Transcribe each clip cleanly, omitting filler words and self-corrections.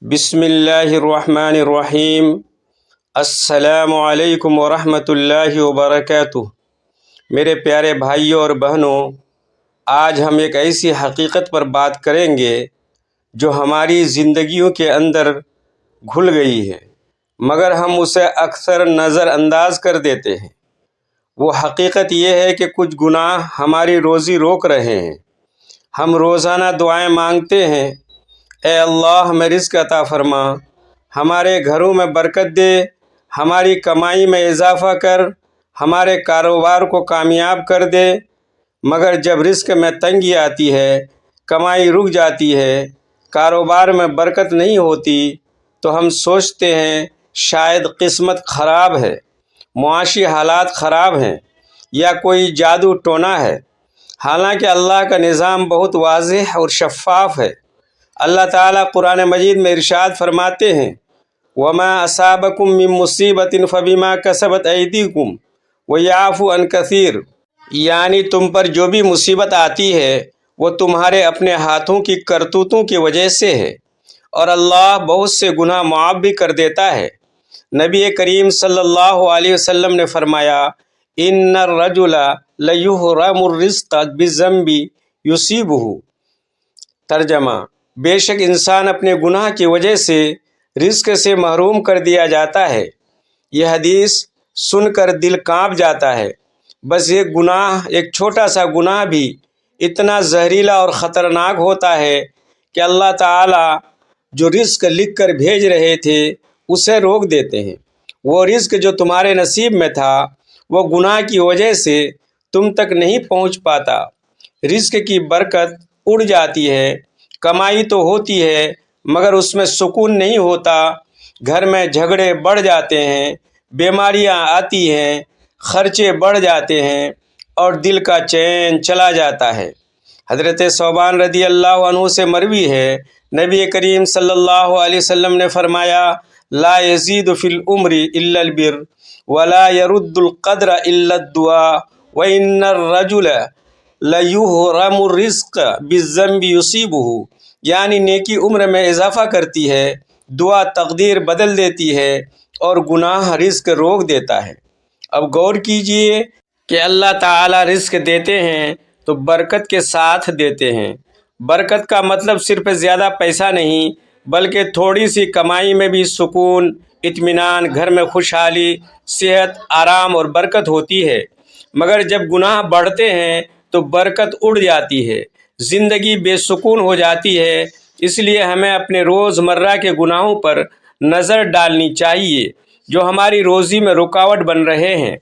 بسم اللہ الرحمن الرحیم۔ السلام علیکم ورحمۃ اللہ وبرکاتہ۔ میرے پیارے بھائیوں اور بہنوں، آج ہم ایک ایسی حقیقت پر بات کریں گے جو ہماری زندگیوں کے اندر گھل گئی ہے، مگر ہم اسے اکثر نظر انداز کر دیتے ہیں۔ وہ حقیقت یہ ہے کہ کچھ گناہ ہماری روزی روک رہے ہیں۔ ہم روزانہ دعائیں مانگتے ہیں، اے اللہ ہمیں رزق عطا فرما، ہمارے گھروں میں برکت دے، ہماری کمائی میں اضافہ کر، ہمارے کاروبار کو کامیاب کر دے۔ مگر جب رزق میں تنگی آتی ہے، کمائی رک جاتی ہے، کاروبار میں برکت نہیں ہوتی، تو ہم سوچتے ہیں شاید قسمت خراب ہے، معاشی حالات خراب ہیں، یا کوئی جادو ٹونا ہے۔ حالانکہ اللہ کا نظام بہت واضح اور شفاف ہے۔ اللہ تعالیٰ قرآن مجید میں ارشاد فرماتے ہیں، وَمَا أَصَابَكُم مِّن مُّصِيبَةٍ فَبِمَا كَسَبَتْ أَيْدِيكُمْ وَيَعْفُو عَن كَثِيرٍ، یعنی تم پر جو بھی مصیبت آتی ہے وہ تمہارے اپنے ہاتھوں کی کرتوتوں کی وجہ سے ہے، اور اللہ بہت سے گناہ معاف بھی کر دیتا ہے۔ نبی کریم صلی اللہ علیہ وسلم نے فرمایا، إِنَّ الرَّجُلَ لَيُحْرَمُ الرِّزْقَ بِالذَّنبِ يُصِيبُهُ۔ ترجمہ: بے شک انسان اپنے گناہ کی وجہ سے رزق سے محروم کر دیا جاتا ہے۔ یہ حدیث سن کر دل کانپ جاتا ہے۔ بس ایک گناہ، ایک چھوٹا سا گناہ بھی اتنا زہریلا اور خطرناک ہوتا ہے کہ اللہ تعالیٰ جو رزق لکھ کر بھیج رہے تھے اسے روک دیتے ہیں۔ وہ رزق جو تمہارے نصیب میں تھا وہ گناہ کی وجہ سے تم تک نہیں پہنچ پاتا۔ رزق کی برکت اڑ جاتی ہے، کمائی تو ہوتی ہے مگر اس میں سکون نہیں ہوتا، گھر میں جھگڑے بڑھ جاتے ہیں، بیماریاں آتی ہیں، خرچے بڑھ جاتے ہیں، اور دل کا چین چلا جاتا ہے۔ حضرت ثوبان رضی اللہ عنہ سے مروی ہے، نبی کریم صلی اللہ علیہ وسلم نے فرمایا، لا یزید فی العمر الا البر ولا یرد القدر الا الدعاء وان الرجل لیحرم الرزق بالذنب یصیبہ، یعنی نیکی عمر میں اضافہ کرتی ہے، دعا تقدیر بدل دیتی ہے، اور گناہ رزق روک دیتا ہے۔ اب غور کیجئے کہ اللہ تعالیٰ رزق دیتے ہیں تو برکت کے ساتھ دیتے ہیں۔ برکت کا مطلب صرف زیادہ پیسہ نہیں، بلکہ تھوڑی سی کمائی میں بھی سکون، اطمینان، گھر میں خوشحالی، صحت، آرام اور برکت ہوتی ہے۔ مگر جب گناہ بڑھتے ہیں تو برکت اڑ جاتی ہے، زندگی بے سکون ہو جاتی ہے۔ اس لیے ہمیں اپنے روز مرہ کے گناہوں پر نظر ڈالنی چاہیے جو ہماری روزی میں رکاوٹ بن رہے ہیں۔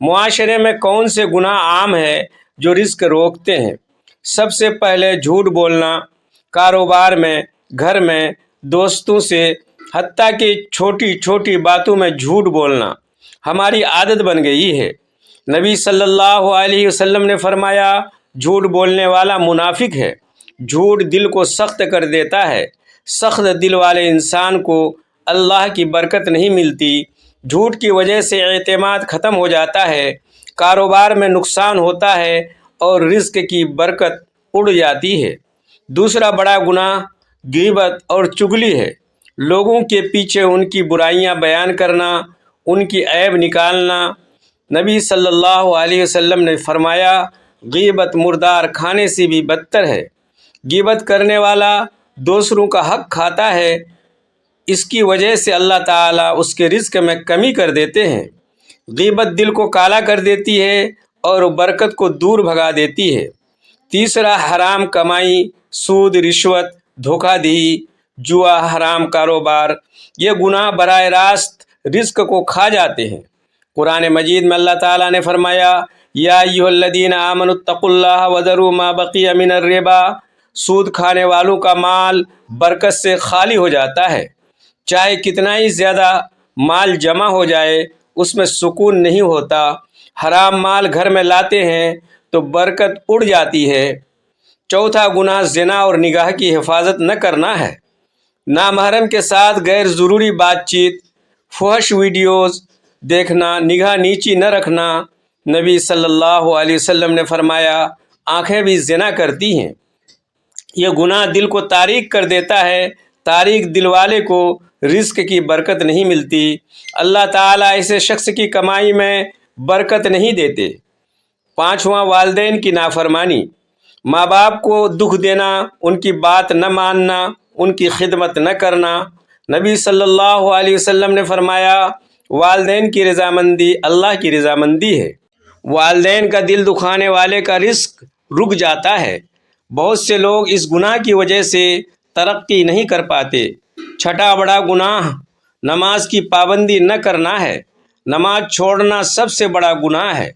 معاشرے میں کون سے گناہ عام ہیں جو رزق روکتے ہیں؟ سب سے پہلے جھوٹ بولنا، کاروبار میں، گھر میں، دوستوں سے، حتیٰ کہ چھوٹی چھوٹی باتوں میں جھوٹ بولنا ہماری عادت بن گئی ہے۔ نبی صلی اللہ علیہ وسلم نے فرمایا، جھوٹ بولنے والا منافق ہے۔ جھوٹ دل کو سخت کر دیتا ہے۔ سخت دل والے انسان کو اللہ کی برکت نہیں ملتی۔ جھوٹ کی وجہ سے اعتماد ختم ہو جاتا ہے، کاروبار میں نقصان ہوتا ہے، اور رزق کی برکت اڑ جاتی ہے۔ دوسرا بڑا گناہ غیبت اور چغلی ہے۔ لوگوں کے پیچھے ان کی برائیاں بیان کرنا، ان کی عیب نکالنا۔ نبی صلی اللہ علیہ وسلم نے فرمایا، غیبت مردار کھانے سے بھی بدتر ہے۔ غیبت کرنے والا دوسروں کا حق کھاتا ہے، اس کی وجہ سے اللہ تعالیٰ اس کے رزق میں کمی کر دیتے ہیں۔ غیبت دل کو کالا کر دیتی ہے اور برکت کو دور بھگا دیتی ہے۔ تیسرا حرام کمائی، سود، رشوت، دھوکہ دہی، جوا، حرام کاروبار، یہ گناہ براہ راست رزق کو کھا جاتے ہیں۔ قرآن مجید میں اللہ تعالیٰ نے فرمایا، یا ایھا الذین آمنوا اتقوا اللہ وذروا ما بقی من الربا، سود کھانے والوں کا مال برکت سے خالی ہو جاتا ہے۔ چاہے کتنا ہی زیادہ مال جمع ہو جائے اس میں سکون نہیں ہوتا۔ حرام مال گھر میں لاتے ہیں تو برکت اڑ جاتی ہے۔ چوتھا گناہ زنا اور نگاہ کی حفاظت نہ کرنا ہے۔ نامحرم کے ساتھ غیر ضروری بات چیت، فحش ویڈیوز دیکھنا، نگاہ نیچی نہ رکھنا۔ نبی صلی اللہ علیہ وسلم نے فرمایا، آنکھیں بھی زنا کرتی ہیں۔ یہ گناہ دل کو تاریک کر دیتا ہے، تاریک دل والے کو رزق کی برکت نہیں ملتی۔ اللہ تعالیٰ ایسے شخص کی کمائی میں برکت نہیں دیتے۔ پانچواں، والدین کی نافرمانی۔ ماں باپ کو دکھ دینا، ان کی بات نہ ماننا، ان کی خدمت نہ کرنا۔ نبی صلی اللہ علیہ وسلم نے فرمایا، والدین کی رضامندی اللہ کی رضامندی ہے۔ والدین کا دل دکھانے والے کا رزق رک جاتا ہے۔ بہت سے لوگ اس گناہ کی وجہ سے ترقی نہیں کر پاتے۔ چھٹا بڑا گناہ نماز کی پابندی نہ کرنا ہے۔ نماز چھوڑنا سب سے بڑا گناہ ہے۔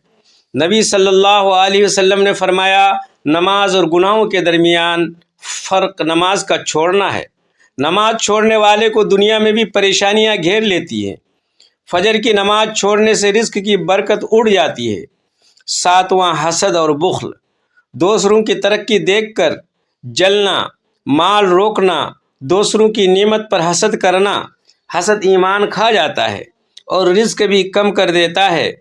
نبی صلی اللہ علیہ وسلم نے فرمایا، نماز اور گناہوں کے درمیان فرق نماز کا چھوڑنا ہے۔ نماز چھوڑنے والے کو دنیا میں بھی پریشانیاں گھیر لیتی ہیں۔ فجر کی نماز چھوڑنے سے رزق کی برکت اڑ جاتی ہے۔ ساتواں، حسد اور بخل۔ دوسروں کی ترقی دیکھ کر جلنا، مال روکنا، دوسروں کی نعمت پر حسد کرنا۔ حسد ایمان کھا جاتا ہے اور رزق بھی کم کر دیتا ہے۔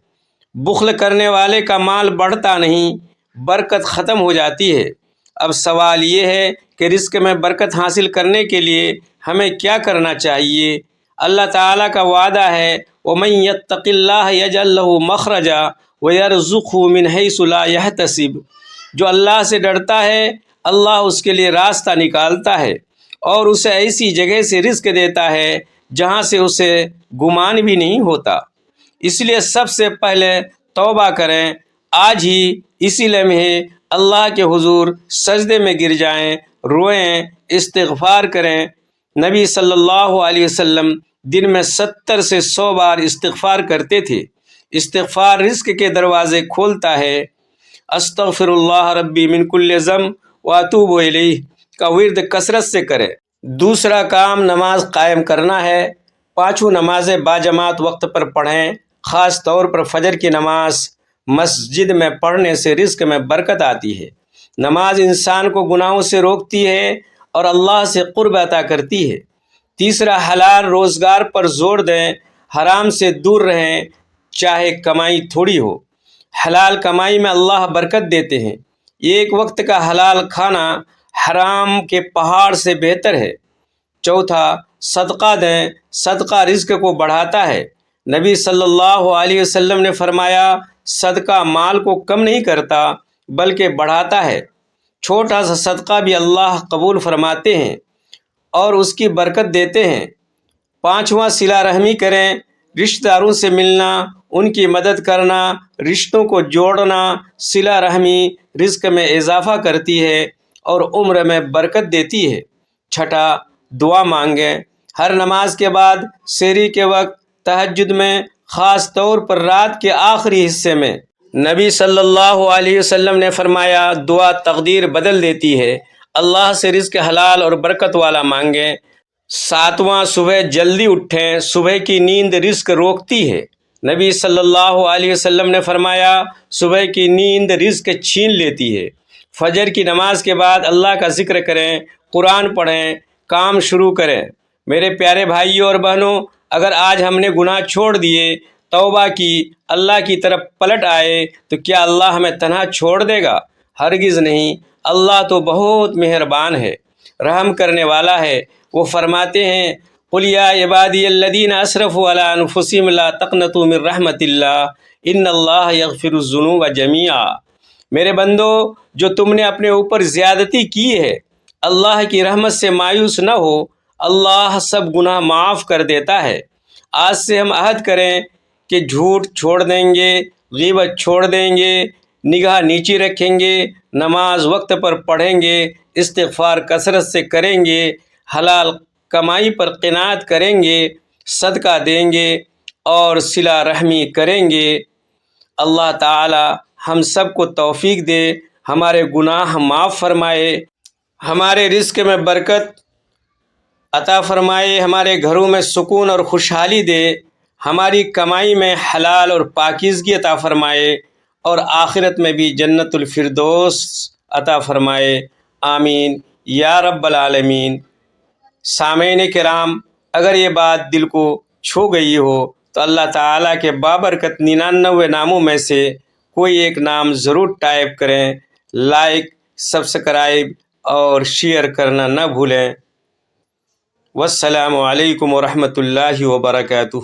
بخل کرنے والے کا مال بڑھتا نہیں، برکت ختم ہو جاتی ہے۔ اب سوال یہ ہے کہ رزق میں برکت حاصل کرنے کے لیے ہمیں کیا کرنا چاہیے؟ اللہ تعالیٰ کا وعدہ ہے، وَمَن يَتَّقِ اللَّهَ يَجْعَل لَّهُ مَخْرَجًا وَيَرْزُقْهُ مِنْ حَيْثُ لَا يَحْتَسِبُ۔ جو اللہ سے ڈرتا ہے، اللہ اس کے لیے راستہ نکالتا ہے اور اسے ایسی جگہ سے رزق دیتا ہے جہاں سے اسے گمان بھی نہیں ہوتا۔ اس لیے سب سے پہلے توبہ کریں، آج ہی اسی لمحے اللہ کے حضور سجدے میں گر جائیں، روئیں، استغفار کریں۔ نبی صلی اللہ علیہ وسلم دن میں 70 سے 100 بار استغفار کرتے تھے۔ استغفار رزق کے دروازے کھولتا ہے۔ استغفر اللہ ربی من کل ذنب واتوب الیہ کا ورد کثرت سے کریں۔ دوسرا کام نماز قائم کرنا ہے۔ پانچوں نمازیں باجماعت وقت پر پڑھیں۔ خاص طور پر فجر کی نماز مسجد میں پڑھنے سے رزق میں برکت آتی ہے۔ نماز انسان کو گناہوں سے روکتی ہے اور اللہ سے قرب عطا کرتی ہے۔ تیسرا، حلال روزگار پر زور دیں، حرام سے دور رہیں، چاہے کمائی تھوڑی ہو۔ حلال کمائی میں اللہ برکت دیتے ہیں۔ ایک وقت کا حلال کھانا حرام کے پہاڑ سے بہتر ہے۔ چوتھا، صدقہ دیں، صدقہ رزق کو بڑھاتا ہے۔ نبی صلی اللہ علیہ وسلم نے فرمایا، صدقہ مال کو کم نہیں کرتا بلکہ بڑھاتا ہے۔ چھوٹا سا صدقہ بھی اللہ قبول فرماتے ہیں اور اس کی برکت دیتے ہیں۔ پانچواں، صلہ رحمی کریں، رشتہ داروں سے ملنا، ان کی مدد کرنا، رشتوں کو جوڑنا۔ صلہ رحمی رزق میں اضافہ کرتی ہے اور عمر میں برکت دیتی ہے۔ چھٹا، دعا مانگیں، ہر نماز کے بعد، سحری کے وقت، تہجد میں، خاص طور پر رات کے آخری حصے میں۔ نبی صلی اللہ علیہ وسلم نے فرمایا، دعا تقدیر بدل دیتی ہے۔ اللہ سے رزق حلال اور برکت والا مانگیں۔ ساتواں، صبح جلدی اٹھیں، صبح کی نیند رزق روکتی ہے۔ نبی صلی اللہ علیہ وسلم نے فرمایا، صبح کی نیند رزق چھین لیتی ہے۔ فجر کی نماز کے بعد اللہ کا ذکر کریں، قرآن پڑھیں، کام شروع کریں۔ میرے پیارے بھائیوں اور بہنوں، اگر آج ہم نے گناہ چھوڑ دیے، توبہ کی، اللہ کی طرف پلٹ آئے، تو کیا اللہ ہمیں تنہا چھوڑ دے گا؟ ہرگز نہیں۔ اللہ تو بہت مہربان ہے، رحم کرنے والا ہے۔ وہ فرماتے ہیں، قُلْ يَا عِبَادِيَ الَّذِينَ أَسْرَفُوا عَلَىٰ أَنفُسِهِمْ لَا تَقْنَطُوا مِن رَحْمَةِ اللَّهِ إِنَّ اللَّهَ يَغْفِرُ الذُّنُوبَ جَمِيعًا۔ میرے بندو، جو تم نے اپنے اوپر زیادتی کی ہے، اللہ کی رحمت سے مایوس نہ ہو، اللہ سب گناہ معاف کر دیتا ہے۔ آج سے ہم عہد کریں کہ جھوٹ چھوڑ دیں گے، غیبت چھوڑ دیں گے، نگاہ نیچی رکھیں گے، نماز وقت پر پڑھیں گے، استغفار کثرت سے کریں گے، حلال کمائی پر قناعت کریں گے، صدقہ دیں گے اور صلہ رحمی کریں گے۔ اللہ تعالی ہم سب کو توفیق دے، ہمارے گناہ معاف فرمائے، ہمارے رزق میں برکت عطا فرمائے، ہمارے گھروں میں سکون اور خوشحالی دے، ہماری کمائی میں حلال اور پاکیزگی عطا فرمائے اور آخرت میں بھی جنت الفردوس عطا فرمائے۔ آمین یا رب العالمین۔ سامعین کرام، اگر یہ بات دل کو چھو گئی ہو تو اللہ تعالیٰ کے بابرکت 99 ناموں میں سے کوئی ایک نام ضرور ٹائپ کریں۔ لائک، سبسکرائب اور شیئر کرنا نہ بھولیں۔ والسلام علیکم ورحمۃ اللہ وبرکاتہ۔